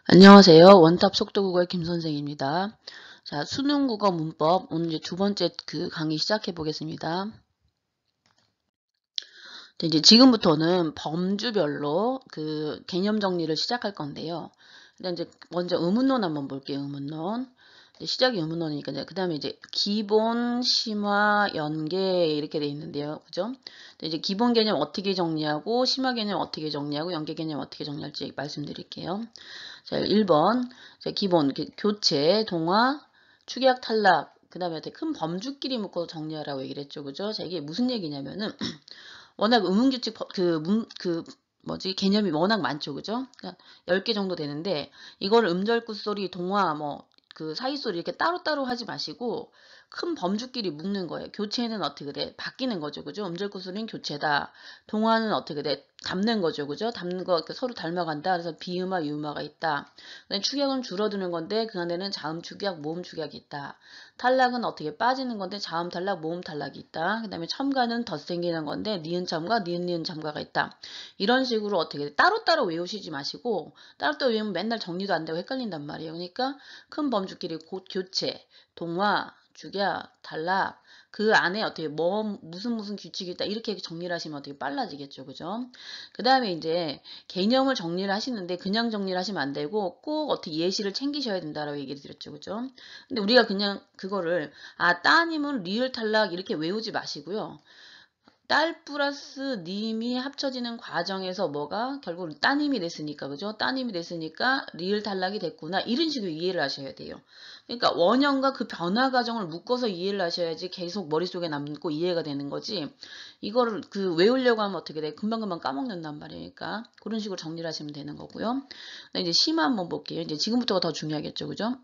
안녕하세요. 원탑 속도국어의 김선생입니다. 자, 수능국어 문법 오늘 이제 두 번째 강의 시작해 보겠습니다. 이제 지금부터는 범주별로 개념 정리를 시작할 건데요. 일단 이제 먼저 의문론 한번 볼게요. 의문론. 시작이 의문론이니까 그 다음에 이제 기본, 심화, 연계 이렇게 돼 있는데요. 그죠? 이제 기본 개념 어떻게 정리하고 심화 개념 어떻게 정리하고 연계 개념 어떻게 정리할지 말씀드릴게요. 자, 1번. 자, 기본 교체, 동화, 축약, 탈락. 그 다음에 큰 범주끼리 묶어서 정리하라고 얘기를 했죠. 그죠? 자, 이게 무슨 얘기냐면은 워낙 의문규칙 개념이 워낙 많죠. 그죠? 그러니까 10개 정도 되는데 이거를 음절구소리, 동화 사이소리 이렇게 따로따로 하지 마시고 큰 범주끼리 묶는 거예요. 교체는 어떻게 돼? 바뀌는 거죠. 그죠? 음절구소리는 교체다. 동화는 어떻게 돼? 닮는 거죠. 그죠? 닮는 거 서로 닮아간다. 그래서 비음화, 유음화가 있다. 축약은 줄어드는 건데 그 안에는 자음 축약, 모음 축약이 있다. 탈락은 어떻게 빠지는 건데 자음 탈락, 모음 탈락이 있다. 그 다음에 첨가는 덧생기는 건데 니은 첨가, 니은 첨가가 있다. 이런 식으로 어떻게 따로따로 외우시지 마시고 따로따로 외우면 맨날 정리도 안 되고 헷갈린단 말이에요. 그러니까 큰 범주끼리 교체, 동화, 축약, 탈락 그 안에 어떻게 무슨 규칙이 있다 이렇게 정리를 하시면 어떻게 빨라지겠죠. 그죠? 그 다음에 이제 개념을 정리를 하시는데 그냥 정리를 하시면 안 되고 꼭 어떻게 예시를 챙기셔야 된다라고 얘기를 드렸죠. 그죠? 근데 우리가 그냥 그거를 따님은 리을 탈락 이렇게 외우지 마시고요. 딸 플러스 님이 합쳐지는 과정에서 뭐가 결국 따님이 됐으니까 그죠? 따님이 됐으니까 리을 탈락이 됐구나 이런 식으로 이해를 하셔야 돼요. 그러니까 원형과 그 변화 과정을 묶어서 이해를 하셔야지 계속 머릿속에 남고 이해가 되는 거지. 이거를 외우려고 하면 어떻게 돼? 금방금방 까먹는단 말이니까 그런 식으로 정리를 하시면 되는 거고요. 이제 심화 한번 볼게요. 이제 지금부터가 더 중요하겠죠, 그죠?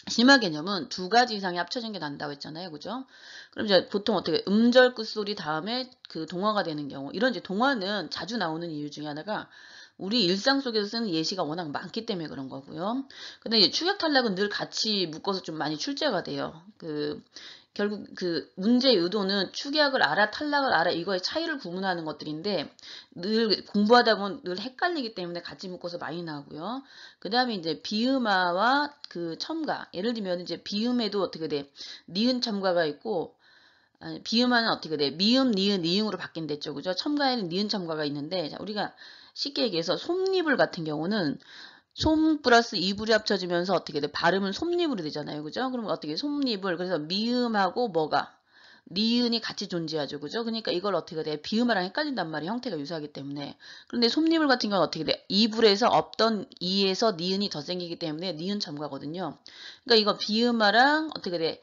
심화 개념은 두 가지 이상이 합쳐진 게 난다고 했잖아요. 그죠? 그럼 이제 보통 어떻게 음절 끝소리 다음에 동화가 되는 경우 이런 이제 동화는 자주 나오는 이유 중에 하나가 우리 일상 속에서 쓰는 예시가 워낙 많기 때문에 그런 거고요. 근데 이제 축약 탈락은 늘 같이 묶어서 좀 많이 출제가 돼요. 결국 문제의 의도는 축약을 알아, 탈락을 알아 이거의 차이를 구분하는 것들인데 늘 공부하다 보면 늘 헷갈리기 때문에 같이 묶어서 많이 나오고요. 그 다음에 이제 비음화와 첨가. 예를 들면 이제 비음에도 어떻게 돼? 니은 첨가가 있고 비음화는 어떻게 돼? 미음, 니은, 니응으로 바뀐댔죠. 그죠? 첨가에는 니은 첨가가 있는데 자, 우리가 쉽게 얘기해서 솜니불 같은 경우는 솜 플러스 이불이 합쳐지면서 어떻게 돼? 발음은 솜니불이 되잖아요. 그죠? 그럼 어떻게 솜니불 그래서 미음하고 뭐가? 니은이 같이 존재하죠. 그죠? 그러니까 이걸 어떻게 돼? 비음화랑 헷갈린단 말이에요. 형태가 유사하기 때문에. 그런데 솜니불 같은 경우는 어떻게 돼? 이불에서 없던 이에서 니은이 더 생기기 때문에 니은 첨가거든요. 그러니까 이거 비음화랑 어떻게 돼?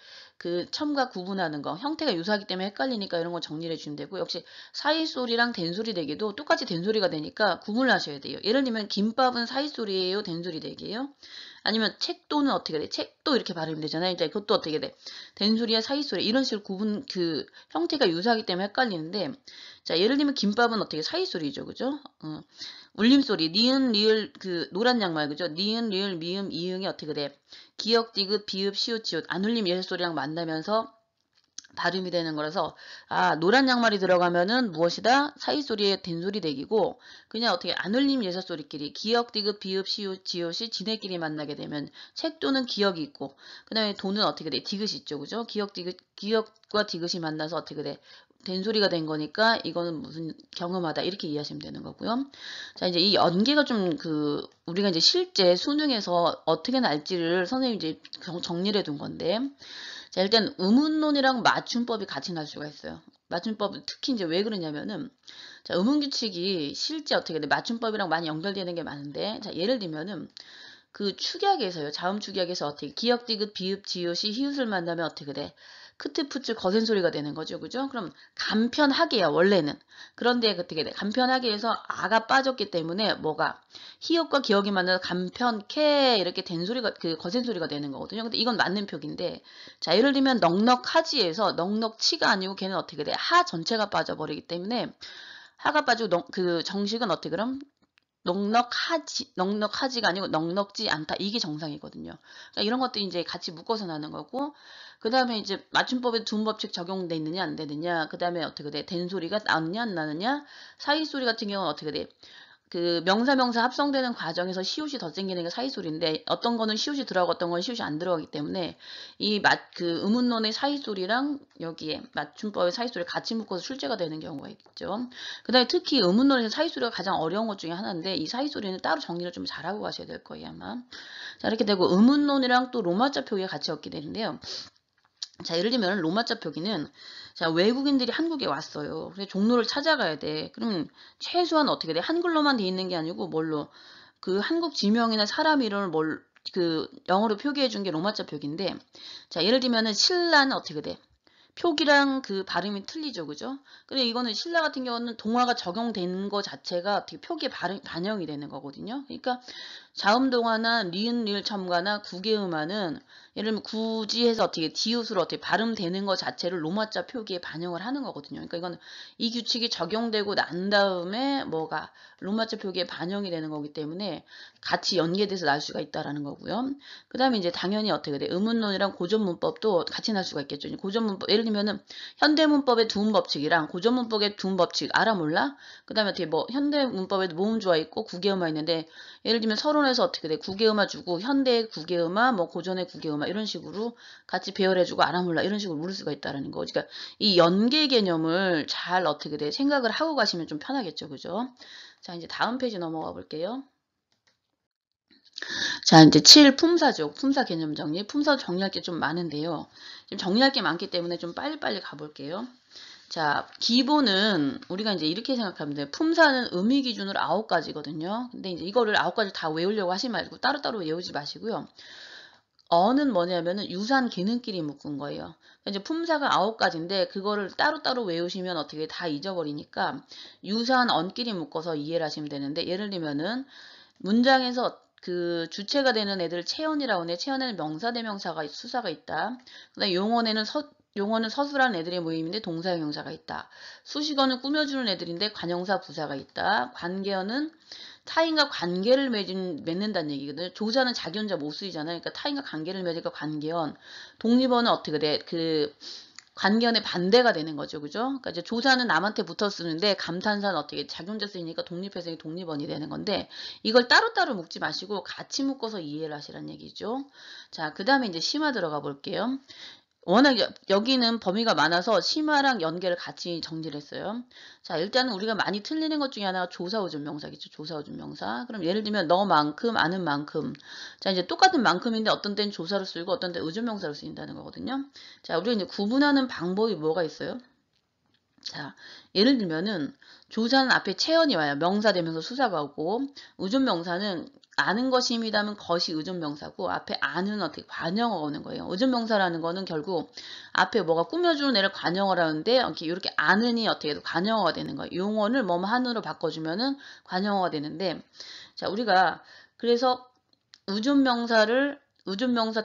첨가 구분하는 거 형태가 유사하기 때문에 헷갈리니까 이런 거 정리를 해주면 되고 역시 사이소리랑 된소리 대기도 똑같이 된소리가 되니까 구분을 하셔야 돼요. 예를 들면 김밥은 사이소리예요? 된소리 대기예요? 아니면 책도는 어떻게 돼? 책도 이렇게 발음이 되잖아요. 이제 그것도 어떻게 돼? 된소리야 사이소리 이런 식으로 구분 형태가 유사하기 때문에 헷갈리는데 자 예를 들면 김밥은 어떻게 사이소리죠. 그죠? 울림소리 니은 리을 노란 양말 그죠? 니은 리을 미음 이응이 어떻게 돼? 기역 디귿 비읍 시옷 지읒 안 울림 예술소리랑 만나면서 발음이 되는 거라서 노란 양말이 들어가면은 무엇이다? 사이소리의 된소리 대기고 그냥 어떻게 안 울림 예사소리끼리 기역 디귿 비읍 시옷 지읒이 지네끼리 만나게 되면 책도는 기역이 있고 그 다음에 도는 어떻게 돼? 디귿이 있죠. 그죠? 기역과 디귿이 만나서 어떻게 돼? 된소리가 된 거니까 이거는 무슨 경험하다 이렇게 이해하시면 되는 거고요. 자 이제 이 연계가 좀 우리가 이제 실제 수능에서 어떻게 날지를 선생님이 이제 정리를 해둔 건데 자, 일단 의문론이랑 맞춤법이 같이 날 수가 있어요. 맞춤법 특히 이제 왜 그러냐면은 자, 의문규칙이 실제 어떻게 돼? 맞춤법이랑 많이 연결되는 게 많은데 자, 예를 들면은 축약에서요. 자음 축약에서 어떻게 기역 디귿 비읍 지읒이 히읗을 만나면 어떻게 돼? 크트푸츠 거센 소리가 되는 거죠. 그죠? 그럼 간편하게야 원래는. 그런데 어떻게 돼? 간편하게 해서 아가 빠졌기 때문에 뭐가 히읗과 기역이 만나서 간편케 이렇게 된 소리가 거센 소리가 되는 거거든요. 근데 이건 맞는 표기인데 자 예를 들면 넉넉하지에서 넉넉치가 아니고 걔는 어떻게 돼? 하 전체가 빠져버리기 때문에 하가 빠지고 정식은 어떻게 그럼 넉넉하지가 아니고 넉넉지 않다. 이게 정상이거든요. 그러니까 이런 것들이 이제 같이 묶어서 나는 거고, 그 다음에 이제 맞춤법에 두음법칙 적용돼 있느냐, 안 되느냐, 그 다음에 어떻게 돼? 된소리가 나느냐, 안 나느냐, 사이소리 같은 경우는 어떻게 돼? 그 명사 합성되는 과정에서 시옷이 더 생기는 게 사이소리인데 어떤 거는 시옷이 들어가고 어떤 건 시옷이 안 들어가기 때문에 이 그 의문론의 사이소리랑 여기에 맞춤법의 사이소리를 같이 묶어서 출제가 되는 경우가 있죠. 그다음에 특히 의문론에서 사이소리가 가장 어려운 것 중에 하나인데 이 사이소리는 따로 정리를 좀 잘하고 가셔야 될 거예요 아마. 자 이렇게 되고 의문론이랑 또 로마자 표기가 같이 얻게 되는데요. 자 예를 들면 로마자 표기는 자 외국인들이 한국에 왔어요. 그래서 종로를 찾아가야 돼. 그러면 최소한 어떻게 돼? 한글로만 돼 있는 게 아니고 뭘로 그 한국 지명이나 사람 이름을 그 영어로 표기해 준 게 로마자 표기인데 자 예를 들면은 신라는 어떻게 돼? 표기랑 그 발음이 틀리죠, 그죠? 근데 이거는 신라 같은 경우는 동화가 적용된 거 자체가 어떻게 표기에 반영이 되는 거거든요. 그러니까 자음동화나 리은 리을 첨가나 구개음화는 예를 들면 굳이 해서 어떻게 디귿으로 어떻게 발음되는 것 자체를 로마자 표기에 반영을 하는 거거든요. 그러니까 이건 이 규칙이 적용되고 난 다음에 뭐가 로마자 표기에 반영이 되는 거기 때문에 같이 연계돼서 날 수가 있다라는 거고요. 그 다음에 이제 당연히 어떻게 돼? 의문론이랑 고전문법도 같이 날 수가 있겠죠. 고전문법, 예를 들면은 현대문법의 두음법칙이랑 고전문법의 두음법칙 알아 몰라? 그 다음에 어떻게 뭐 현대문법에도 모음조화 있고 구개음화 있는데 예를 들면 서론에서 어떻게 돼? 구개음화 주고 현대의 구개음화, 뭐 고전의 구개음화 이런 식으로 같이 배열해주고 알아 몰라 이런 식으로 물을 수가 있다라는 거. 그러니까 이 연계 개념을 잘 어떻게 돼? 생각을 하고 가시면 좀 편하겠죠, 그죠? 자 이제 다음 페이지 넘어가 볼게요. 자, 이제 7 품사죠. 품사 개념 정리. 품사 정리할 게 좀 많은데요. 지금 정리할 게 많기 때문에 좀 빨리빨리 가볼게요. 자, 기본은 우리가 이제 이렇게 생각하면 돼요. 품사는 의미 기준으로 9가지거든요. 근데 이제 이거를 9가지 다 외우려고 하지 말고 따로따로 외우지 마시고요. 어는 뭐냐면은 유사한 기능끼리 묶은 거예요. 이제 품사가 9가지인데 그거를 따로따로 외우시면 어떻게 다 잊어버리니까 유사한 언끼리 묶어서 이해를 하시면 되는데 예를 들면은 문장에서 그 주체가 되는 애들 체언이라고 하네. 체언에는 명사 대명사가 수사가 있다. 그다음에 용어는 서술하는 애들의 모임인데 동사형용사가 있다. 수식어는 꾸며주는 애들인데 관형사 부사가 있다. 관계어는 타인과 관계를 맺는다는 얘기거든요. 조사는 자기 혼자 못 쓰이잖아요. 그러니까 타인과 관계를 맺으니까 관계언. 독립어는 어떻게 돼? 그 관계언의 반대가 되는 거죠. 그죠? 그러니까 이제 조사는 남한테 붙어 쓰는데 감탄사는 어떻게 자기 혼자 쓰이니까 독립해서 독립언이 되는 건데 이걸 따로따로 묶지 마시고 같이 묶어서 이해를 하시라는 얘기죠. 자, 그 다음에 이제 심화 들어가 볼게요. 워낙 여기는 범위가 많아서 심화랑 연계를 같이 정리를 했어요. 자, 일단은 우리가 많이 틀리는 것 중에 하나가 조사오준 명사겠죠. 조사오준 명사. 그럼 예를 들면 너만큼 아는 만큼. 자, 이제 똑같은 만큼인데 어떤 때는 조사로 쓰이고 어떤 때는 의존 명사로 쓰인다는 거거든요. 자, 우리가 이제 구분하는 방법이 뭐가 있어요? 자, 예를 들면은 조사는 앞에 체언이 와요. 명사 되면서 수사가 오고 의존명사는 아는 것입니다면 것이 의존명사고 앞에 아는 어떻게 관형어가 오는 거예요. 의존명사라는 거는 결국 앞에 뭐가 꾸며주는 애를 관형어라 하는데 이렇게 아는이 어떻게 해도 관형어가 되는 거예요. 용어를 뭐뭐 한으로 바꿔주면은 관형어가 되는데 자 우리가 그래서 의존명사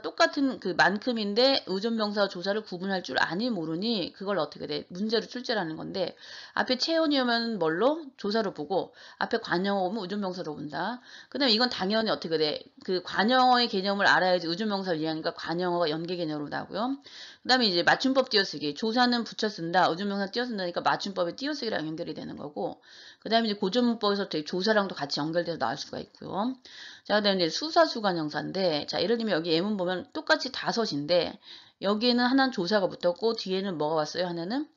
똑같은 그 만큼인데 의존명사와 조사를 구분할 줄 아니 모르니 그걸 어떻게 돼? 문제로 출제라는 건데 앞에 체온이 오면 뭘로? 조사로 보고 앞에 관형어 오면 의존명사로 본다. 그 다음에 이건 당연히 어떻게 돼? 그 관형어의 개념을 알아야지 의존명사를 이해하니까 관형어가 연계 개념으로 나오고요. 그 다음에 이제 맞춤법 띄어쓰기. 조사는 붙여 쓴다. 의존명사 띄어쓴다니까 맞춤법의 띄어쓰기랑 연결이 되는 거고 그 다음에 이제 고전문법에서 조사랑도 같이 연결돼서 나올 수가 있고요. 자, 그 다음에 이제 수사수관형사인데, 자, 예를 들면 여기 예문 보면 똑같이 5인데, 여기에는 하나는 조사가 붙었고, 뒤에는 뭐가 왔어요? 하나는,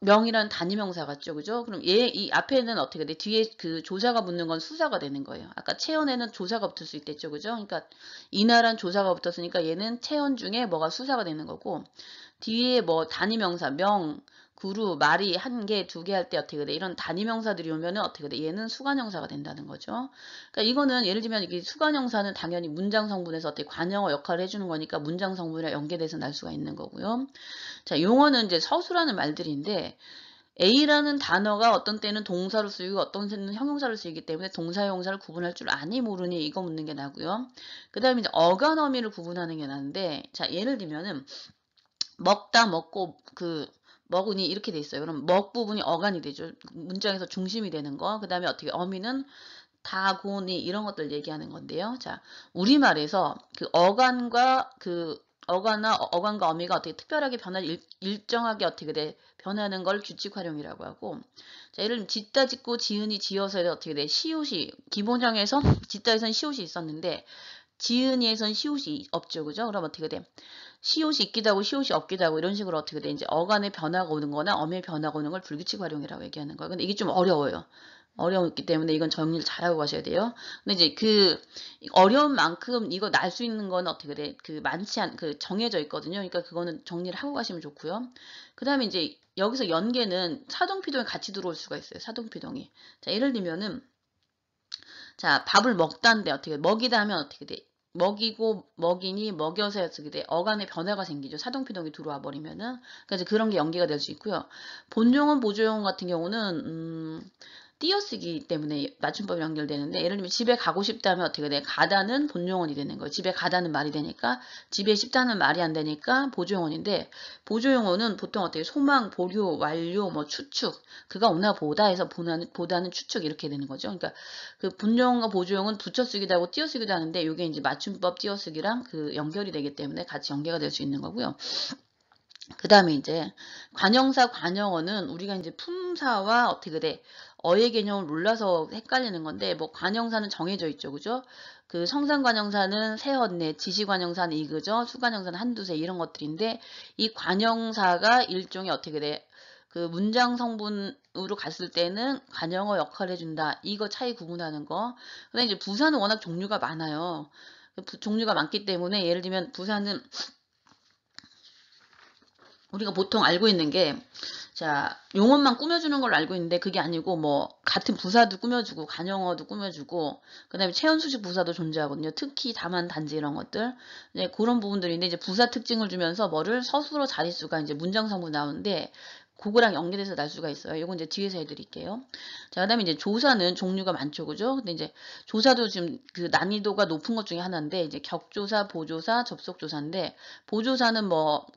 명이라는 단위명사 같죠? 그죠? 그럼 이 앞에는 어떻게 돼? 뒤에 그 조사가 붙는 건 수사가 되는 거예요. 아까 체언에는 조사가 붙을 수 있댔죠? 그죠? 그러니까 이나라는 조사가 붙었으니까 얘는 체언 중에 뭐가 수사가 되는 거고, 뒤에 뭐 단위명사, 명, 구루, 말이 한 개, 두 개 할 때 어떻게 돼? 이런 단위명사들이 오면은 어떻게 돼? 얘는 수관형사가 된다는 거죠. 그러니까 이거는 예를 들면 이게 수관형사는 당연히 문장 성분에서 어떻게 관형어 역할을 해주는 거니까 문장 성분이랑 연계돼서 날 수가 있는 거고요. 자, 용어는 이제 서술하는 말들인데 A라는 단어가 어떤 때는 동사로 쓰이고 어떤 때는 형용사로 쓰이기 때문에 동사, 형용사를 구분할 줄 아니 모르니 이거 묻는 게 나고요. 그 다음에 이제 어간 어미를 구분하는 게 나는데 자, 예를 들면은 먹다, 먹고, 먹으니 이렇게 돼 있어요. 그럼 먹 부분이 어간이 되죠. 문장에서 중심이 되는 거. 그 다음에 어떻게 어미는 다, 고니 이런 것들 얘기하는 건데요. 자, 우리말에서 그 어간과 그 어가나 어간과 어미가 어떻게 특별하게 일정하게 어떻게 돼 변하는 걸 규칙 활용이라고 하고 자 예를 들면 짓다 짓고 지은이 지어서에 어떻게 돼 시옷이 기본형에서 짓다에선 시옷이 있었는데 지은이에선 시옷이 없죠 그죠? 그럼 어떻게 돼? 시옷이 있기도 하고 시옷이 없기도 하고 이런 식으로 어떻게 돼 이제 어간의 변화가 오는 거나 어미의 변화가 오는 걸 불규칙 활용이라고 얘기하는 거예요. 근데 이게 좀 어려워요. 어려웠기 때문에 이건 정리를 잘하고 가셔야 돼요. 근데 이제 그 어려운 만큼 이거 날 수 있는 건 어떻게 돼? 그 많지 않, 그 정해져 있거든요. 그러니까 그거는 정리를 하고 가시면 좋고요. 그 다음에 이제 여기서 연계는 사동피동이 같이 들어올 수가 있어요. 사동피동이. 자, 예를 들면은 자, 밥을 먹다는데 어떻게 먹이다 하면 어떻게 돼? 먹이고 먹이니 먹여서 어떻게 돼? 어간의 변화가 생기죠. 사동피동이 들어와 버리면은. 그래서 그런 게 연계가 될 수 있고요. 본용은 보조용 같은 경우는 띄어쓰기 때문에 맞춤법이 연결되는데 예를 들면 집에 가고 싶다면 어떻게 돼? 가다는 본용어이 되는 거예요. 집에 가다는 말이 되니까 집에 싶다는 말이 안 되니까 보조용어인데 보조용어는 보통 어떻게 소망, 보류, 완료, 뭐 추측 그가 오나 보다 해서 보다는 추측 이렇게 되는 거죠. 그러니까 그 분용과 보조용은 붙여쓰기도 하고 띄어쓰기도 하는데 이게 이제 맞춤법 띄어쓰기랑 그 연결이 되기 때문에 같이 연계가 될 수 있는 거고요. 그 다음에 이제 관형사, 관형어는 우리가 이제 품사와 어떻게 돼? 어의 개념을 몰라서 헷갈리는 건데 뭐 관형사는 정해져 있죠. 그죠? 그 성상관형사는 세헌네, 지시관형사는 이그죠? 수관형사는 한두세 이런 것들인데 이 관형사가 일종의 어떻게 돼? 그 문장 성분으로 갔을 때는 관형어 역할을 해준다. 이거 차이 구분하는 거. 근데 이제 부사는 워낙 종류가 많아요. 종류가 많기 때문에 예를 들면 부사는 우리가 보통 알고 있는 게, 자, 용어만 꾸며주는 걸로 알고 있는데, 그게 아니고, 뭐, 같은 부사도 꾸며주고, 관형어도 꾸며주고, 그 다음에 체연수식 부사도 존재하거든요. 특히, 다만, 단지 이런 것들. 네, 그런 부분들인데, 이제 부사 특징을 주면서 뭐를 서술어 자릿수가 이제 문장성분 나오는데, 그거랑 연계돼서 날 수가 있어요. 이건 이제 뒤에서 해드릴게요. 자, 그 다음에 이제 조사는 종류가 많죠. 그죠? 근데 이제 조사도 지금 그 난이도가 높은 것 중에 하나인데, 이제 격조사, 보조사, 접속조사인데, 보조사는 뭐,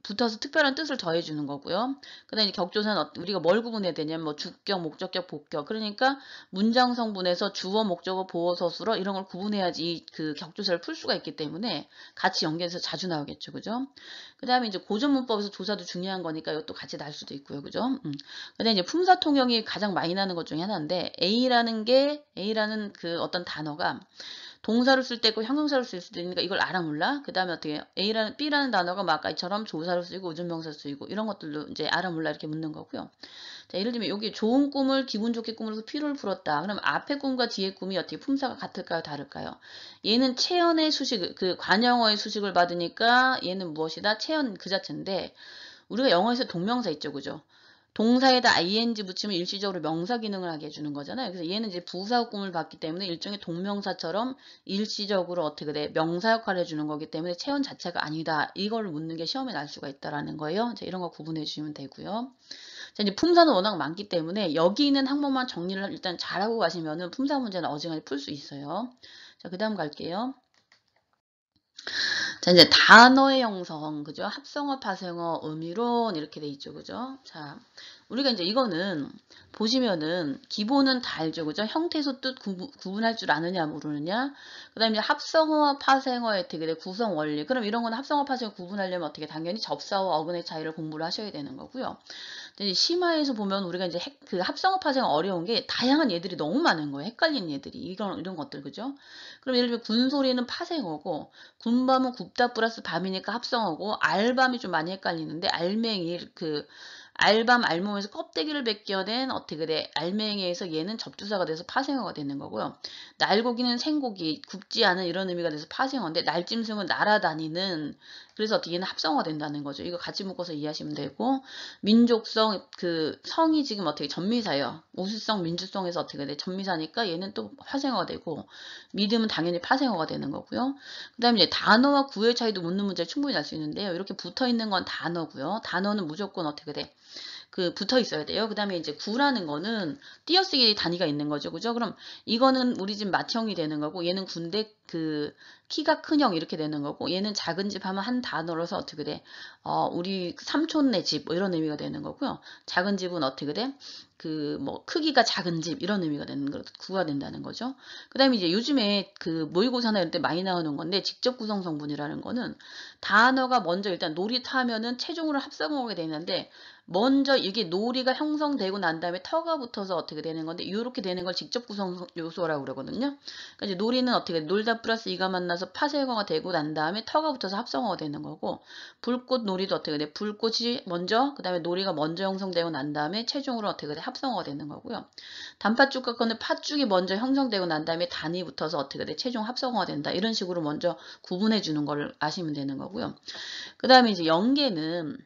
붙어서 특별한 뜻을 더해주는 거고요. 그 다음에 격조사는 우리가 뭘 구분해야 되냐면, 뭐, 주격, 목적격, 복격. 그러니까, 문장 성분에서 주어, 목적어, 보어, 서술어, 이런 걸 구분해야지 그 격조사를 풀 수가 있기 때문에 같이 연계해서 자주 나오겠죠. 그죠? 그 다음에 이제 고전문법에서 조사도 중요한 거니까 이것도 같이 날 수도 있고요. 그죠? 그 다음에 이제 품사 통용이 가장 많이 나는 것 중에 하나인데, A라는 그 어떤 단어가 동사를 쓸 때 있고 형용사를 쓸 수도 있으니까 이걸 알아 몰라? 그 다음에 어떻게 B라는 단어가 뭐 아까처럼 조사로 쓰이고 의존명사로 쓰이고 이런 것들도 이제 알아 몰라 이렇게 묻는 거고요. 자, 예를 들면 여기 좋은 꿈을 기분 좋게 꾸면서 피로를 풀었다. 그럼 앞에 꿈과 뒤에 꿈이 어떻게 품사가 같을까요? 다를까요? 얘는 체연의 수식, 그 관형어의 수식을 받으니까 얘는 무엇이다? 체연 그 자체인데 우리가 영어에서 동명사 있죠. 그죠? 동사에다 ing 붙이면 일시적으로 명사 기능을 하게 해주는 거잖아요. 그래서 얘는 이제 부사 꿈을 받기 때문에 일종의 동명사처럼 일시적으로 어떻게 돼? 명사 역할을 해주는 거기 때문에 체온 자체가 아니다. 이걸 묻는 게 시험에 날 수가 있다라는 거예요. 자, 이런 거 구분해 주시면 되고요. 자, 이제 품사는 워낙 많기 때문에 여기 있는 항목만 정리를 일단 잘하고 가시면은 품사 문제는 어지간히 풀 수 있어요. 자, 그 다음 갈게요. 자, 이제 단어의 형성, 그죠? 합성어, 파생어, 의미론 이렇게 돼 있죠, 그죠? 자, 우리가 이제 이거는 보시면은 기본은 다 알죠, 그죠? 형태소 뜻 구분할 줄 아느냐 모르느냐. 그다음에 이제 합성어와 파생어의 되게 구성 원리. 그럼 이런 거는 합성어, 파생어 구분하려면 어떻게 당연히 접사와 어근의 차이를 공부를 하셔야 되는 거고요. 이제 심화에서 보면 우리가 이제 그 합성어, 파생어 어려운 게 다양한 얘들이 너무 많은 거예요. 헷갈리는 얘들이 이런 것들, 그죠? 그럼 예를 들면 군소리는 파생어고 군밤은 굽다 플러스 밤이니까 합성어고 알밤이 좀 많이 헷갈리는데 알맹이 알밤 알몸에서 껍데기를 벗겨낸 어떻게 돼 알맹이에서 얘는 접두사가 돼서 파생어가 되는 거고요. 날고기는 생고기 굽지 않은 이런 의미가 돼서 파생어인데 날짐승은 날아다니는 그래서 어떻게 얘는 합성어가 된다는 거죠. 이거 같이 묶어서 이해하시면 되고 민족성 그 성이 지금 어떻게 전미사예요. 우수성 민주성에서 어떻게 돼 전미사니까 얘는 또 파생어가 되고 믿음은 당연히 파생어가 되는 거고요. 그 다음에 이제 단어와 구의 차이도 묻는 문제 충분히 날 수 있는데요. 이렇게 붙어 있는 건 단어고요. 단어는 무조건 어떻게 돼? 그 붙어 있어야 돼요. 그 다음에 이제 구라는 거는 띄어쓰기 단위가 있는 거죠. 그죠? 그럼 이거는 우리 집 맏형이 되는 거고, 얘는 군대 그 키가 큰 형 이렇게 되는 거고, 얘는 작은 집 하면 한 단어로서 어떻게 돼? 우리 삼촌네 집 뭐 이런 의미가 되는 거고요. 작은 집은 어떻게 돼? 그 뭐 크기가 작은 집 이런 의미가 되는 거 구가 된다는 거죠. 그다음에 이제 요즘에 그 모의고사나 이런 때 많이 나오는 건데, 직접 구성 성분이라는 거는 단어가 먼저 일단 놀이터 하면은 최종으로 합성어가 되는데, 먼저 이게 놀이가 형성되고 난 다음에 터가 붙어서 어떻게 되는 건데, 이렇게 되는 걸 직접 구성 요소라고 그러거든요. 그러니까 이제 놀이는 어떻게 놀다 플러스 이가 만나서 파생어가 되고 난 다음에 터가 붙어서 합성어가 되는 거고, 불꽃 놀이도 어떻게 돼? 불꽃이 먼저, 그 다음에 놀이가 먼저 형성되고 난 다음에 최종으로 어떻게 돼? 합성어가 되는 거고요. 단팥죽 같은 팥죽이 먼저 형성되고 난 다음에 단이 붙어서 어떻게 돼? 최종 합성어가 된다. 이런 식으로 먼저 구분해 주는 걸 아시면 되는 거고요. 그 다음에 이제 연계는,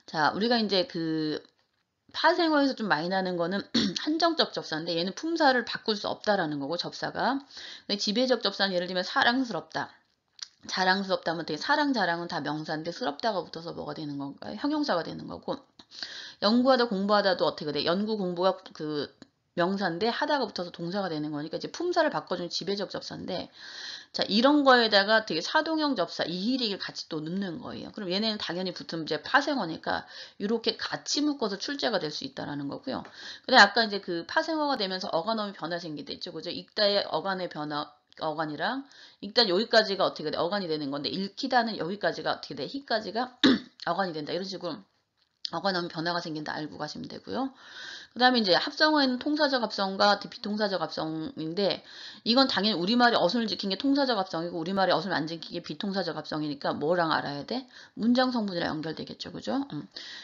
자, 우리가 이제 그 파생어에서 좀 많이 나는 거는 한정적 접사인데, 얘는 품사를 바꿀 수 없다라는 거고, 접사가. 근데 지배적 접사는 예를 들면 사랑스럽다. 자랑스럽다 하면 되게 사랑, 자랑은 다 명사인데 스럽다가 붙어서 뭐가 되는 건가요? 형용사가 되는 거고, 연구하다, 공부하다도 어떻게 돼? 연구, 공부가 그 명사인데 하다가 붙어서 동사가 되는 거니까 이제 품사를 바꿔주는 지배적 접사인데, 자, 이런 거에다가 되게 사동형 접사, 이희리를 같이 또 넣는 거예요. 그럼 얘네는 당연히 붙으면 이제 파생어니까 이렇게 같이 묶어서 출제가 될 수 있다라는 거고요. 근데 아까 이제 그 파생어가 되면서 어간어미 변화 생기다 있죠. 그죠? 읽다의 어간의 변화, 어간이랑 읽다 여기까지가 어떻게 돼? 어간이 되는 건데, 읽히다는 여기까지가 어떻게 돼? 히까지가 어간이 된다. 이런 식으로 어간어미 변화가 생긴다 알고 가시면 되고요. 그 다음에 이제 합성어에는 통사적 합성과 비통사적 합성인데, 이건 당연히 우리말이 어순을 지킨 게 통사적 합성이고 우리말이 어순을 안 지킨 게 비통사적 합성이니까 뭐랑 알아야 돼? 문장 성분이랑 연결되겠죠. 그죠?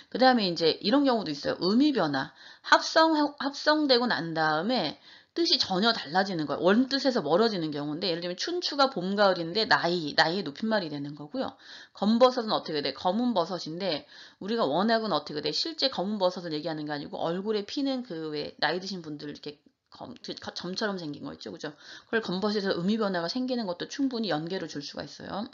그 다음에 이제 이런 경우도 있어요. 의미 변화. 합성되고 난 다음에 뜻이 전혀 달라지는 거예요. 원뜻에서 멀어지는 경우인데, 예를 들면 춘추가 봄, 가을인데 나이의 높임말이 되는 거고요. 검버섯은 어떻게 돼? 검은 버섯인데, 우리가 워낙은 어떻게 돼? 실제 검은 버섯을 얘기하는 게 아니고 얼굴에 피는 그 왜 나이 드신 분들 이렇게 점처럼 생긴 거 있죠. 그죠? 그걸 검버섯에서 의미 변화가 생기는 것도 충분히 연계로 줄 수가 있어요.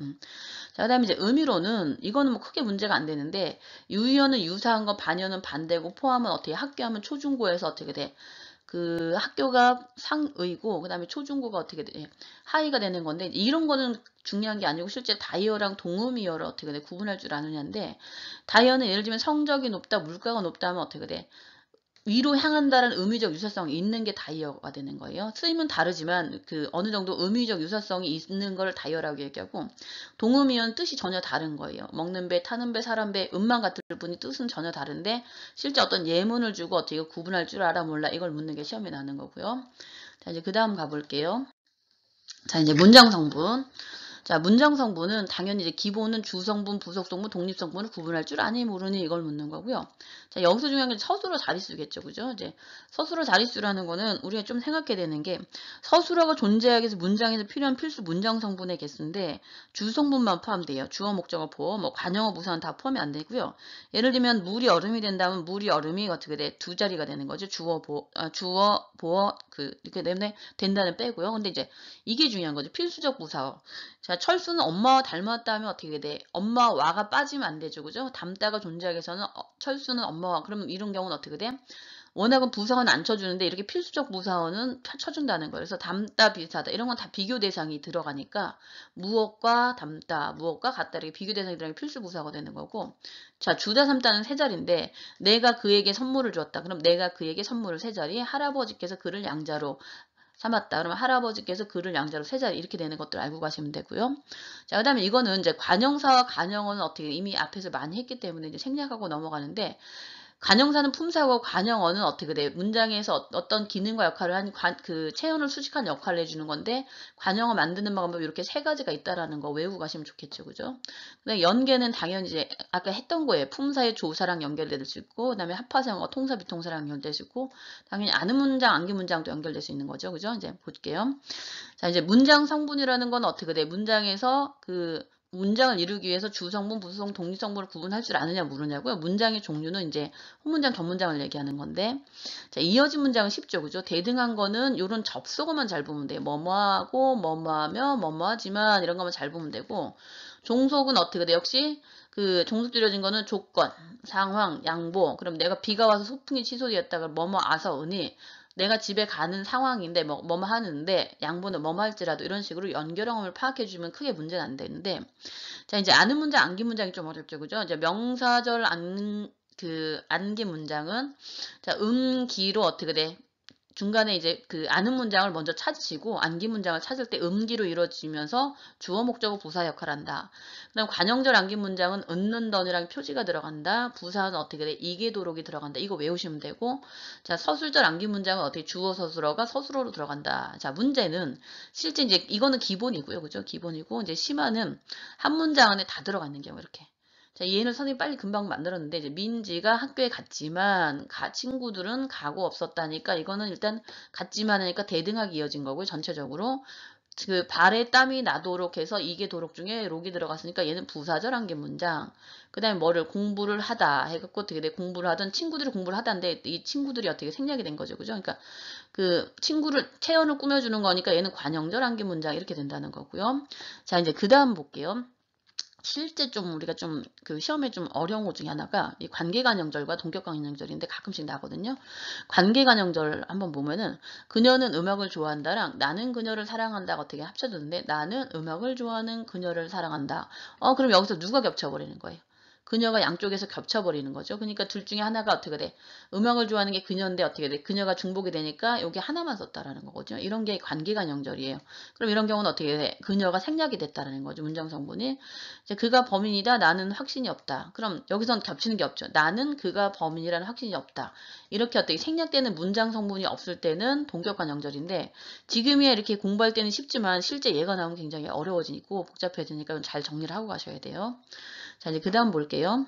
자, 그 다음에 이제 의미로는 이거는 뭐 크게 문제가 안 되는데, 유의어는 유사한 거, 반의어는 반대고, 포함은 어떻게 학교하면 초중고에서 어떻게 돼? 그 학교가 상의고, 그 다음에 초중고가 어떻게 돼? 하의가 되는 건데, 이런 거는 중요한 게 아니고 실제 다이어랑 동음이어를 어떻게 돼? 구분할 줄 아느냐인데, 다이어는 예를 들면 성적이 높다, 물가가 높다 하면 어떻게 돼? 위로 향한다는 의미적 유사성이 있는 게 다이어가 되는 거예요. 쓰임은 다르지만 그 어느 정도 의미적 유사성이 있는 걸 다이어라고 얘기하고, 동음이어는 뜻이 전혀 다른 거예요. 먹는 배, 타는 배, 사람 배, 음만 같을 뿐이 뜻은 전혀 다른데, 실제 어떤 예문을 주고 어떻게 구분할 줄 알아 몰라 이걸 묻는 게 시험에 나는 거고요. 자, 이제 그 다음 가볼게요. 자, 이제 문장 성분. 자, 문장 성분은 당연히 이제 기본은 주성분, 부속성분, 독립성분을 구분할 줄 아니 모르니 이걸 묻는 거고요. 자, 여기서 중요한 게 서술어 자릿수겠죠. 그죠? 이제 서술어 자릿수라는 거는 우리가 좀 생각해야 되는 게, 서술어가 존재하기 위해서 문장에서 필요한 필수 문장 성분의 개수인데 주성분만 포함돼요. 주어, 목적어, 보어, 뭐 관용어, 부사는 다 포함이 안 되고요. 예를 들면 물이 얼음이 된다면 물이 얼음이 어떻게 돼? 두 자리가 되는 거죠. 주어, 보어 이렇게 때문에 된다는 빼고요. 근데 이제 이게 중요한 거죠. 필수적 부사어. 자, 철수는 엄마와 닮았다 하면 어떻게 돼? 엄마와가 빠지면 안 되죠. 그죠? 닮다가 존재하기 위해서는 철수는 엄마와. 그러면 이런 경우는 어떻게 돼? 워낙은 부사어는 안 쳐주는데 이렇게 필수적 부사어는 쳐준다는 거예요. 그래서 닮다, 비슷하다 이런 건 다 비교 대상이 들어가니까 무엇과 닮다, 무엇과 같다 이렇게 비교 대상이 들어가면 필수 부사어가 되는 거고, 자, 주다, 삼다는 세 자리인데, 내가 그에게 선물을 줬다. 그럼 내가 그에게 선물을 세 자리, 할아버지께서 그를 양자로 삼았다. 그러면 할아버지께서 그를 양자로 세 자리 이렇게 되는 것들 알고 가시면 되고요. 자, 그 다음에 이거는 이제 관형사와 관형어는 어떻게 이미 앞에서 많이 했기 때문에 이제 생략하고 넘어가는데, 관형사는 품사고 관형어는 어떻게 돼? 문장에서 어떤 기능과 역할을 한 그 체온을 수식한 역할을 해주는 건데, 관형어 만드는 방법 이렇게 세 가지가 있다라는 거 외우고 가시면 좋겠죠. 그죠? 근데 연계는 당연히 이제 아까 했던 거예요. 품사의 조사랑 연결될 수 있고, 그다음에 합화사형어 통사 비통사랑 연결될 수 있고, 당연히 아는 문장, 암기 문장도 연결될 수 있는 거죠. 그죠? 이제 볼게요. 자, 이제 문장 성분이라는 건 어떻게 돼? 문장에서 그 문장을 이루기 위해서 주성분, 부수성분, 독립성분을 구분할 줄 아느냐 물으냐고요. 문장의 종류는 이제 혼문장, 격문장을 얘기하는 건데, 자, 이어진 문장은 쉽죠, 그죠? 대등한 거는 요런 접속어만 잘 보면 돼요. 뭐뭐하고, 뭐뭐하며, 뭐뭐하지만 이런 것만 잘 보면 되고, 종속은 어떻게 돼? 역시 그 종속 줄여진 거는 조건, 상황, 양보. 그럼 내가 비가 와서 소풍이 취소되었다가 뭐뭐 아서 은이 내가 집에 가는 상황인데 뭐뭐 하는데 양보는 뭐뭐 할지라도 이런 식으로 연결형을 파악해 주면 크게 문제는 안 되는데, 자, 이제 아는 문장, 암기 문장이 좀 어렵죠, 그죠? 이제 명사절 암기 문장은, 자, 기로 어떻게 돼? 중간에 이제 그 아는 문장을 먼저 찾으시고, 암기 문장을 찾을 때 음기로 이루어지면서 주어, 목적어, 부사 역할을 한다. 그 다음 관형절 암기 문장은 은는던이랑 표지가 들어간다. 부사는 어떻게 돼? 이게 도록이 들어간다. 이거 외우시면 되고, 자, 서술절 암기 문장은 어떻게 주어 서술어가 서술어로 들어간다. 자, 문제는 실제 이제 이거는 기본이고요. 그죠? 기본이고, 이제 심화는 한 문장 안에 다 들어가는 경우 이렇게. 자, 얘는 선생님 빨리 금방 만들었는데, 이제 민지가 학교에 갔지만, 친구들은 가고 없었다니까, 이거는 일단 갔지만 하니까 대등하게 이어진 거고요, 전체적으로. 그 발에 땀이 나도록 해서 이게 도록 중에 록이 들어갔으니까 얘는 부사절 한개 문장. 그 다음에 뭐를 공부를 하다 해갖고 어떻게 돼? 공부를 하던 친구들이 공부를 하다인데 이 친구들이 어떻게 생략이 된 거죠, 그죠? 그러니까 그 친구를 체연을 꾸며주는 거니까 얘는 관형절 한개 문장 이렇게 된다는 거고요. 자, 이제 그 다음 볼게요. 실제 좀 우리가 좀 그 시험에 좀 어려운 것 중에 하나가 이 관계관형절과 동격관형절인데 가끔씩 나거든요. 관계관형절 한번 보면은 그녀는 음악을 좋아한다랑 나는 그녀를 사랑한다가 어떻게 합쳐졌는데 나는 음악을 좋아하는 그녀를 사랑한다. 그럼 여기서 누가 겹쳐버리는 거예요? 그녀가 양쪽에서 겹쳐버리는 거죠. 그러니까 둘 중에 하나가 어떻게 돼? 음악을 좋아하는 게 그녀인데 어떻게 돼? 그녀가 중복이 되니까 여기 하나만 썼다라는 거거든요. 이런 게 관계관형절이에요. 그럼 이런 경우는 어떻게 돼? 그녀가 생략이 됐다라는 거죠. 문장 성분이. 이제 그가 범인이다. 나는 확신이 없다. 그럼 여기선 겹치는 게 없죠. 나는 그가 범인이라는 확신이 없다. 이렇게 어떻게 생략되는 문장 성분이 없을 때는 동격관형절인데 지금이야 이렇게 공부할 때는 쉽지만 실제 얘가 나오면 굉장히 어려워지고 복잡해지니까 잘 정리를 하고 가셔야 돼요. 자, 이제 그 다음 볼게요.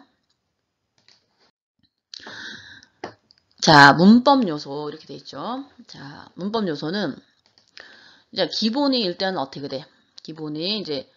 자, 문법 요소 이렇게 돼 있죠. 자, 문법 요소는 이제 기본이 일단 어떻게 돼? 기본이 이제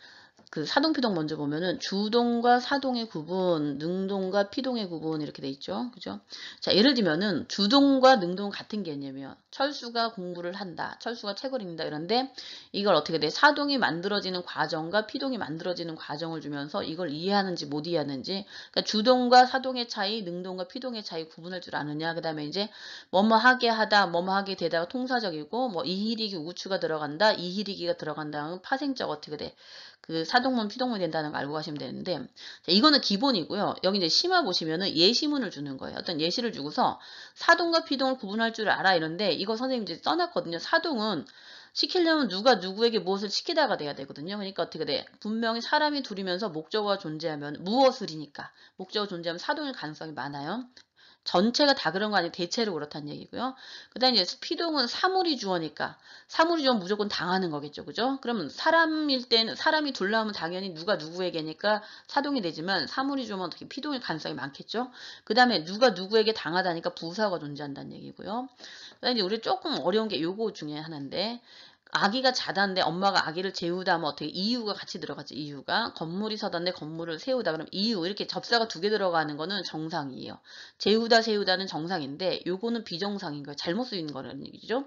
그 사동피동 먼저 보면은 주동과 사동의 구분, 능동과 피동의 구분 이렇게 돼 있죠. 그죠? 자, 예를 들면은 주동과 능동 같은 개념이에요. 철수가 공부를 한다. 철수가 책을 읽는다. 이런데 이걸 어떻게 돼? 사동이 만들어지는 과정과 피동이 만들어지는 과정을 주면서 이걸 이해하는지 못 이해하는지, 그러니까 주동과 사동의 차이, 능동과 피동의 차이 구분할 줄 아느냐. 그다음에 이제 뭐뭐 하게 하다, 뭐뭐 하게 되다가 통사적이고 뭐 이히리기 우추가 들어간다, 이히리기가 들어간다는 파생적 어떻게 돼? 그 사동문, 피동문이 된다는 거 알고 가시면 되는데, 자, 이거는 기본이고요. 여기 이제 심화 보시면은 예시문을 주는 거예요. 어떤 예시를 주고서 사동과 피동을 구분할 줄 알아 이런데 이거 선생님 이제 써놨거든요. 사동은 시키려면 누가 누구에게 무엇을 시키다가 돼야 되거든요. 그러니까 어떻게 돼? 분명히 사람이 둘이면서 목적어가 존재하면 무엇을이니까 목적어 존재하면 사동일 가능성이 많아요. 전체가 다 그런 거 아니고 대체로 그렇다는 얘기고요. 그 다음에 이제 피동은 사물이 주어니까 사물이 주어면 무조건 당하는 거겠죠. 그죠? 그러면 사람일 때는 사람이 둘 나오면 당연히 누가 누구에게니까 사동이 되지만 사물이 주어면 어떻게 피동일 가능성이 많겠죠. 그 다음에 누가 누구에게 당하다니까 부사가 존재한다는 얘기고요. 그 다음에 이제 우리 조금 어려운 게 요거 중에 하나인데 아기가 자다는데 엄마가 아기를 재우다 하면 어떻게 이유가 같이 들어가죠. 이유가 건물이 서다인데 건물을 세우다 그럼 이유 이렇게 접사가 두 개 들어가는 거는 정상이에요. 재우다 세우다는 정상인데 요거는 비정상인 거예요. 잘못 쓰인 거라는 얘기죠.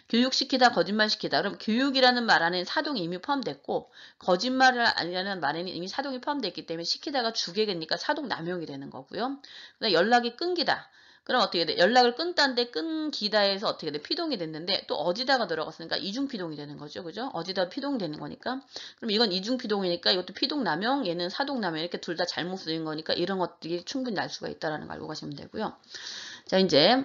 교육시키다 거짓말시키다 그럼 교육이라는 말 안에 사동이 이미 포함됐고 거짓말을 아니라는 말에는 이미 사동이 포함되어 있기 때문에 시키다가 주객이니까 사동 남용이 되는 거고요. 그다음에 연락이 끊기다. 그럼 어떻게 돼? 연락을 끊다인데 끊기다에서 어떻게 돼? 피동이 됐는데 또 어디다가 들어갔으니까 이중피동이 되는 거죠. 그죠? 어디다 피동이 되는 거니까. 그럼 이건 이중피동이니까 이것도 피동남용, 얘는 사동남용 이렇게 둘 다 잘못 쓰인 거니까 이런 것들이 충분히 날 수가 있다는 걸 알고 가시면 되고요. 자, 이제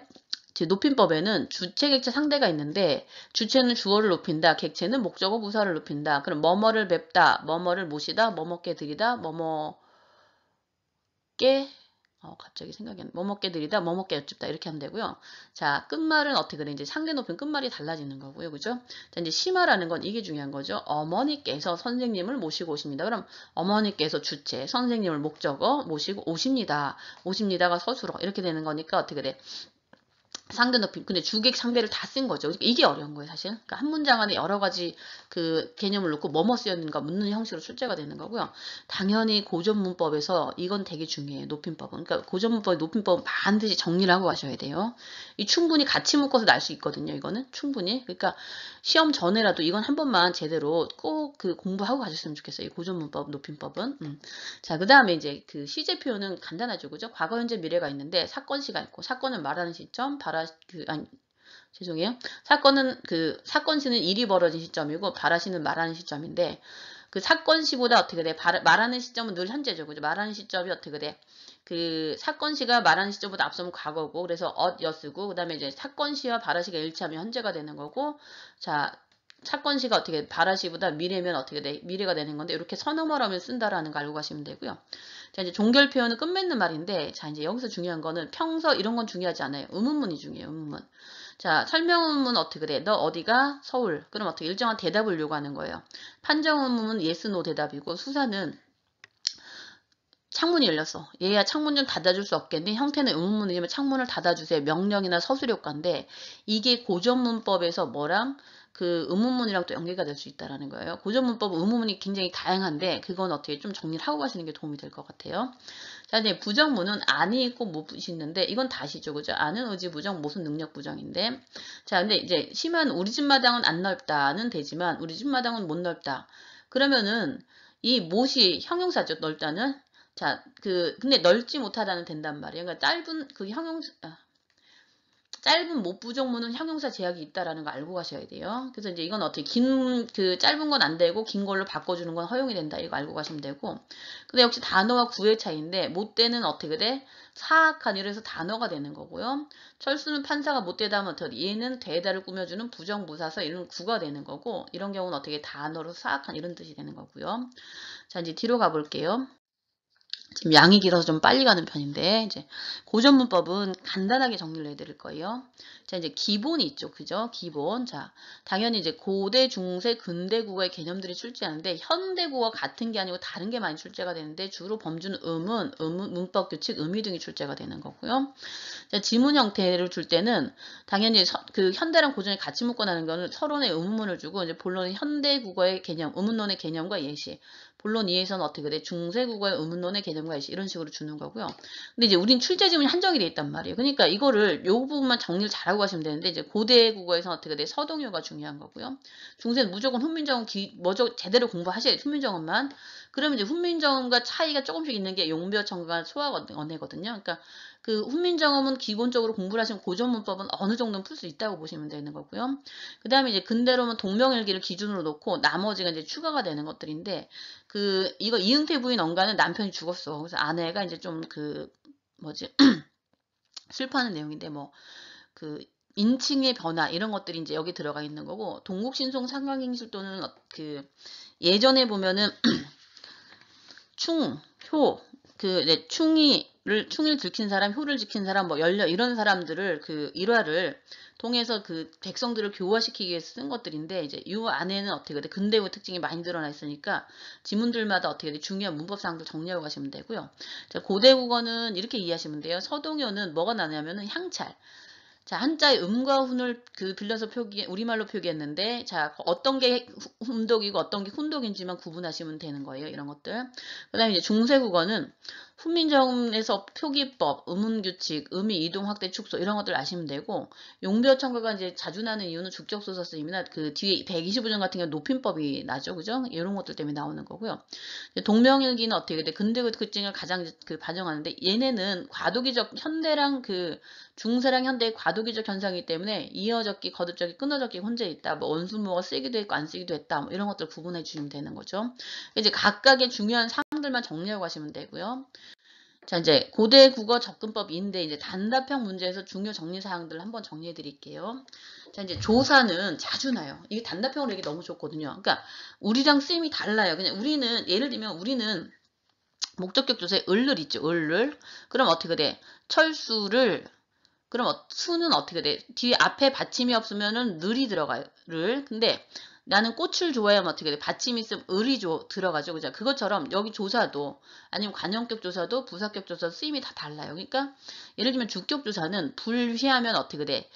높임법에는 주체, 객체, 상대가 있는데 주체는 주어를 높인다. 객체는 목적어, 부사를 높인다. 그럼 뭐뭐를 뵙다, 뭐뭐를 모시다, 뭐뭐께 드리다, 뭐뭐께 갑자기 생각이 안 나. 뭐먹게 드리다, 뭐먹게 여쭙다 이렇게 하면 되고요. 자, 끝말은 어떻게 돼? 이제 상대 높임 끝말이 달라지는 거고요. 그죠? 자, 이제 심화라는 건 이게 중요한 거죠. 어머니께서 선생님을 모시고 오십니다. 그럼 어머니께서 주체, 선생님을 목적어 모시고 오십니다. 오십니다가 서술어 이렇게 되는 거니까 어떻게 돼? 상대 높임. 근데 주객 상대를 다 쓴 거죠. 그러니까 이게 어려운 거예요, 사실. 그러니까 한 문장 안에 여러 가지 그 개념을 놓고 뭐뭐 쓰였는가 묻는 형식으로 출제가 되는 거고요. 당연히 고전문법에서 이건 되게 중요해요. 높임법은. 그러니까 고전문법, 높임법은 반드시 정리를 하고 가셔야 돼요. 이 충분히 같이 묶어서 날 수 있거든요, 이거는. 충분히. 그러니까 시험 전에라도 이건 한 번만 제대로 꼭 그 공부하고 가셨으면 좋겠어요. 이 고전문법, 높임법은. 자, 그 다음에 이제 그 시제 표현은 간단하죠, 그죠? 과거, 현재, 미래가 있는데 사건 시가 있고 사건은 말하는 시점, 아니, 죄송해요. 사건 시는 일이 벌어진 시점이고 바라시는 말하는 시점인데 그 사건 시보다 어떻게 돼? 말하는 시점은 늘 현재죠, 그죠? 말하는 시점이 어떻게 돼? 그 사건 시가 말하는 시점보다 앞서면 과거고 그래서 엿쓰고 그다음에 이제 사건 시와 바라시가 일치하면 현재가 되는 거고 자. 사건 시가 어떻게 바라시보다 미래면 어떻게 돼? 미래가 되는 건데 이렇게 선어말하면 쓴다라는 거 알고 가시면 되고요. 자 이제 종결 표현은 끝맺는 말인데 자 이제 여기서 중요한 거는 평서 이런 건 중요하지 않아요. 의문문이 중요해요. 의문문. 자 설명문은 어떻게 돼? 너 어디가? 서울. 그럼 어떻게 일정한 대답을 요구하는 거예요. 판정 의문은 yes, no 대답이고 수사는 창문이 열렸어. 얘야 창문 좀 닫아줄 수 없겠니? 형태는 의문문이지만 창문을 닫아주세요. 명령이나 서술효과인데 이게 고전문법에서 뭐랑 그 의문문이랑 또 연계가 될 수 있다라는 거예요. 고전문법 의문문이 굉장히 다양한데 그건 어떻게 좀 정리를 하고 가시는 게 도움이 될 것 같아요. 자 이제 부정문은 안이 있고 못이 있는데 이건 다시죠. 그죠? 안은 의지 부정, 못은 능력 부정인데 자 근데 이제 심한 우리 집 마당은 안 넓다는 되지만 우리 집 마당은 못 넓다. 그러면은 이 못이 형용사죠. 넓다는 자, 근데 넓지 못하다는 된단 말이에요. 그러니까 짧은 못 부정문은 형용사 제약이 있다라는 거 알고 가셔야 돼요. 그래서 이제 이건 어떻게 짧은 건 안 되고 긴 걸로 바꿔주는 건 허용이 된다. 이거 알고 가시면 되고. 근데 역시 단어와 구의 차이인데 못되는 어떻게 돼? 사악한 이래서 단어가 되는 거고요. 철수는 판사가 못되다 하면 어떻게 돼? 얘는 되다를 꾸며주는 부정부사서 이런 구가 되는 거고 이런 경우는 어떻게 단어로 사악한 이런 뜻이 되는 거고요. 자 이제 뒤로 가볼게요. 지금 양이 길어서 좀 빨리 가는 편인데 이제 고전문법은 간단하게 정리를 해드릴 거예요. 자 이제 기본이 있죠, 그죠? 기본. 자 당연히 이제 고대, 중세, 근대 국어의 개념들이 출제하는데 현대 국어 같은 게 아니고 다른 게 많이 출제가 되는데 주로 범주는 문법 규칙, 의미 등이 출제가 되는 거고요. 자, 지문 형태를 줄 때는 당연히 그 현대랑 고전이 같이 묶어나는 거는 서론에 의문문을 주고 이제 본론은 현대 국어의 개념, 의문론의 개념과 예시. 본론 2에서는 어떻게 돼? 중세 국어의 의문론의 개념과 예시 이런 식으로 주는 거고요. 근데 이제 우린 출제 지문이 한정이 돼 있단 말이에요. 그러니까 이거를 요 부분만 정리를 잘하고 가시면 되는데 이제 고대 국어에서는 어떻게 돼? 서동요가 중요한 거고요. 중세는 무조건 훈민정음 먼저 제대로 공부하셔야 돼요. 훈민정음만. 그러면 이제 훈민정음과 차이가 조금씩 있는 게 용벼청과 소학언어거든요. 그러니까 그 훈민정음은 기본적으로 공부를 하시면 고전문법은 어느 정도는 풀 수 있다고 보시면 되는 거고요. 그 다음에 이제 근대로는 동명일기를 기준으로 놓고 나머지가 이제 추가가 되는 것들인데 이거 이응태 부인 언가는 남편이 죽었어. 그래서 아내가 이제 좀 슬퍼하는 내용인데 인칭의 변화 이런 것들이 이제 여기 들어가 있는 거고 동국신송 상강행실 또는 예전에 보면은 충을 들킨 사람, 효를 지킨 사람, 이런 사람들을 일화를 통해서 백성들을 교화시키기 위해서 쓴 것들인데 이제 이 안에는 어떻게 돼? 근대의 특징이 많이 드러나 있으니까 지문들마다 어떻게 돼? 중요한 문법사항들 정리하고 가시면 되고요. 자, 고대 국어는 이렇게 이해하시면 돼요. 서동요는 뭐가 나냐면은 향찰. 자, 한자의 음과 훈을 빌려서 우리말로 표기했는데, 자, 어떤 게 훈독이고 어떤 게 훈독인지만 구분하시면 되는 거예요. 이런 것들. 그 다음에 이제 중세국어는 훈민정음에서 표기법, 의문규칙, 의미 이동 확대 축소 이런 것들 아시면 되고, 용벼청가가 이제 자주 나는 이유는 국적소설 쓰임이나 뒤에 125점 같은 경우 높임법이 나죠. 그죠? 이런 것들 때문에 나오는 거고요. 동명일기는 어떻게 돼? 근대의 특징을 가장 반영하는데, 얘네는 과도기적, 현대랑 중세랑 현대의 과도기적 현상이기 때문에 이어적기, 거듭적기, 끊어적기 혼재 있다. 원순모가 쓰기도 했고 안 쓰기도 했다. 이런 것들 구분해 주시면 되는 거죠. 이제 각각의 중요한 사항들만 정리하고 가시면 되고요. 자, 이제 고대 국어 접근법인데 이제 단답형 문제에서 중요 정리 사항들을 한번 정리해 드릴게요. 자, 이제 조사는 자주 나요. 이게 단답형으로 얘기 너무 좋거든요. 그러니까 우리랑 쓰임이 달라요. 그냥 예를 들면 우리는 목적격 조사에 을을 있죠. 을을. 그럼 어떻게 돼? 철수를 그럼 수는 어떻게 돼? 뒤에 앞에 받침이 없으면은 늘이 들어가요. 를. 근데 나는 꽃을 좋아하면 어떻게 돼? 받침이 있으면 을이 들어가죠. 그죠? 그것처럼 여기 조사도 아니면 관형격 조사도 부사격 조사도 쓰임이 다 달라요. 그러니까 예를 들면 주격 조사는 불휘하면 어떻게 돼?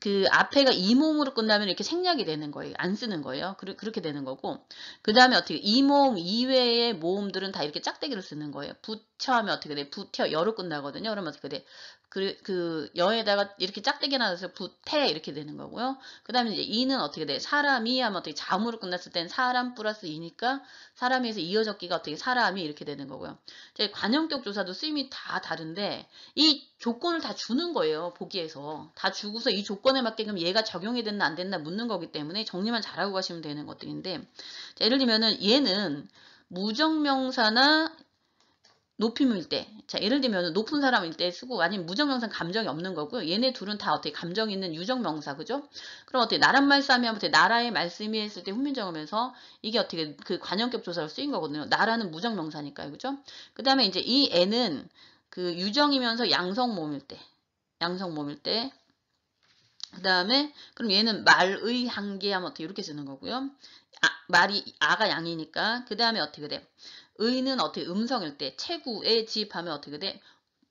그 앞에가 이몽으로 끝나면 이렇게 생략이 되는 거예요. 안 쓰는 거예요. 그렇게 되는 거고. 그 다음에 어떻게 이몽 이외의 모음들은 다 이렇게 짝대기로 쓰는 거예요. 부처하면 어떻게 돼? 부텨 여로 끝나거든요. 그러면 어떻게 돼? 그 여에다가 이렇게 짝대기 나눠서 부태 이렇게 되는 거고요. 그 다음에 이제 이는 어떻게 돼? 사람이 하면 어떻게 자무로 끝났을 땐 사람 플러스 이니까 사람에서 이어적기가 어떻게 사람이 이렇게 되는 거고요. 관형격 조사도 쓰임이 다 다른데 이 조건을 다 주는 거예요. 보기에서. 다 주고서 이 조건에 맞게 그럼 얘가 적용이 됐나 안 됐나 묻는 거기 때문에 정리만 잘하고 가시면 되는 것들인데 자, 예를 들면은 얘는 무정명사나 높임일 때, 자 예를 들면 높은 사람일 때 쓰고 아니면 무정명사 감정이 없는 거고요. 얘네 둘은 다 어떻게 감정 있는 유정명사, 그죠? 그럼 어떻게 나란 말싸움이 하면 나라의 말씀이 했을 때 훈민정음에서 이게 어떻게 그 관형격 조사로 쓰인 거거든요. 나라는 무정명사니까요, 그죠? 그 다음에 이제 이 애는 그 유정이면서 양성모음일 때, 양성모음일 때, 그 다음에 그럼 얘는 말의 한계하면 어떻게 이렇게 쓰는 거고요. 말이 아가 양이니까 그 다음에 어떻게 돼? 의는 어떻게 음성일 때 체구에 지입하면 어떻게 돼?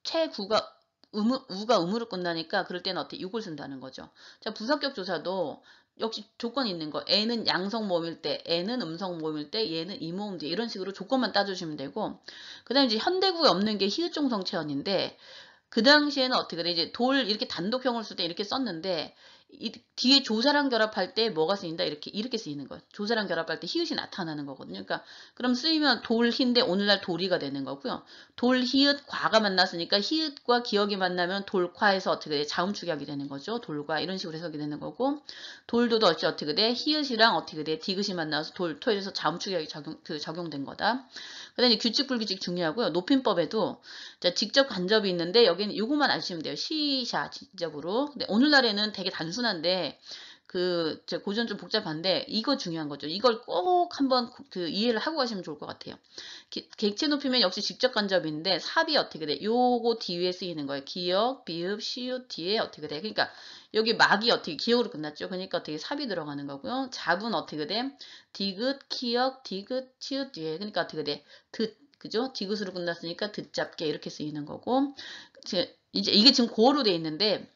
체구가 우가 음으로 끝나니까 그럴 때는 어떻게 이걸 쓴다는 거죠. 자 부사격 조사도 역시 조건이 있는 거. 애는 양성 모음일 때, 애는 음성 모음일 때, 얘는 이모음 뒤 이런 식으로 조건만 따주시면 되고 그 다음에 이제 현대구에 없는 게 히읗종성 체언인데 그 당시에는 어떻게 돼? 이제 돌 이렇게 단독형을 쓸 때 이렇게 썼는데 이 뒤에 조사랑 결합할 때 뭐가 쓰인다? 이렇게 쓰이는 거예요. 조사랑 결합할 때 히읗이 나타나는 거거든요. 그러니까 그럼 쓰이면 돌희인데 오늘날 도리가 되는 거고요. 돌, 히읗, 과가 만났으니까 히읗과 기억이 만나면 돌과에서 어떻게 돼? 자음축약이 되는 거죠. 돌과 이런 식으로 해석이 되는 거고 돌도도 어떻게 돼? 히읗이랑 어떻게 돼? 디귿이 만나서 돌, 토에서 자음축약이 적용된 거다. 그다음에 규칙, 불규칙 중요하고요. 높임법에도 자, 직접 간접이 있는데 여기는 이것만 아시면 돼요. 시샤 직접으로. 근데 오늘날에는 되게 단순한데 그 고전 좀 복잡한데 이거 중요한 거죠. 이걸 꼭 한번 그 이해를 하고 가시면 좋을 것 같아요. 객체 높이면 역시 직접 간접인데 삽이 어떻게 돼? 요거 뒤에 쓰이는 거예요. 기역, 비읍, 시읒 뒤에 어떻게 돼? 그러니까 여기 막이 어떻게 기역으로 끝났죠. 그러니까 어떻게 삽이 들어가는 거고요. 잡은 어떻게 돼? 디귿, 키역, 디귿, 치읓 뒤에. 그러니까 어떻게 돼? 듣, 그죠? 디귿으로 끝났으니까 듣잡게 이렇게 쓰이는 거고. 이제 이게 지금 고어로 돼 있는데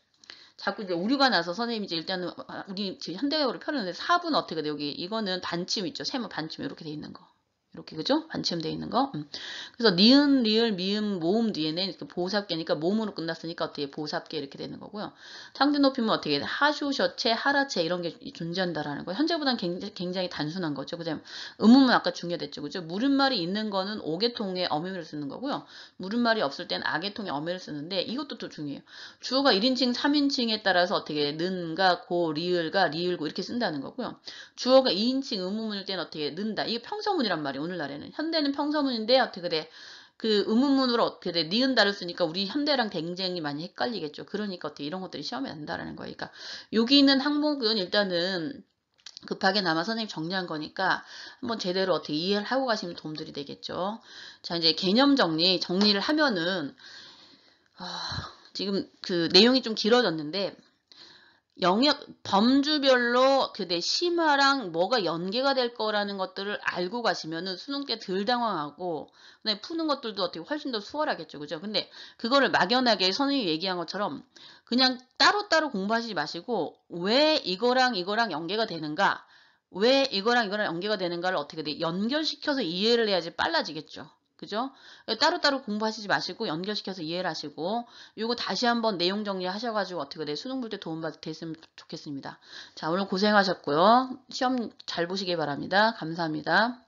자꾸 이제 오류가 나서 선생님이 이제 일단은 우리 지금 현대어로 펴는데 4분 어떻게 돼? 여기 이거는 반침 있죠. 세모 반침 이렇게 돼 있는 거. 이렇게 그죠? 반침돼 있는 거. 그래서 니은, 리을, 미음, 모음 뒤에는 이렇게 보삽계니까 모음으로 끝났으니까 어떻게 보삽계 이렇게 되는 거고요. 상대 높이면 어떻게 돼? 하쇼, 셔체, 하라체 이런 게 존재한다라는 거예요. 현재보다는 굉장히 단순한 거죠. 그다음 음음은 아까 중요됐죠. 그죠? 물음말이 있는 거는 오계통의 어미를 쓰는 거고요. 물음말이 없을 때는 아계통의 어미를 쓰는데 이것도 또 중요해요. 주어가 1인칭, 3인칭에 따라서 어떻게 는가, 고, 리을가, 리을고 이렇게 쓴다는 거고요. 주어가 2인칭 의문문일 때는 어떻게 는다. 이게 평서문이란 말이에요. 오늘날에는. 현대는 평서문인데 어떻게 돼? 그 의문문으로 어떻게 돼? 니은다를 쓰니까 우리 현대랑 굉장히 많이 헷갈리겠죠. 그러니까 어떻게 이런 것들이 시험에 난다라는 거예요. 그러니까 여기 있는 항목은 일단은 급하게 남아 선생님 정리한 거니까 한번 제대로 어떻게 이해를 하고 가시면 도움들이 되겠죠. 자, 이제 개념 정리를 하면은 지금 그 내용이 좀 길어졌는데 영역 범주별로 그대 심화랑 뭐가 연계가 될 거라는 것들을 알고 가시면은 수능 때 덜 당황하고 그다음에 푸는 것들도 어떻게 훨씬 더 수월하겠죠, 그죠? 근데 그거를 막연하게 선생님이 얘기한 것처럼 그냥 따로따로 공부하시지 마시고 왜 이거랑 이거랑 연계가 되는가, 왜 이거랑 이거랑 연계가 되는가를 어떻게 돼 연결시켜서 이해를 해야지 빨라지겠죠. 그죠? 따로따로 공부하시지 마시고 연결시켜서 이해를 하시고 요거 다시 한번 내용 정리하셔가지고 어떻게 돼 수능 볼 때 도움됐으면 좋겠습니다. 자, 오늘 고생하셨고요. 시험 잘 보시기 바랍니다. 감사합니다.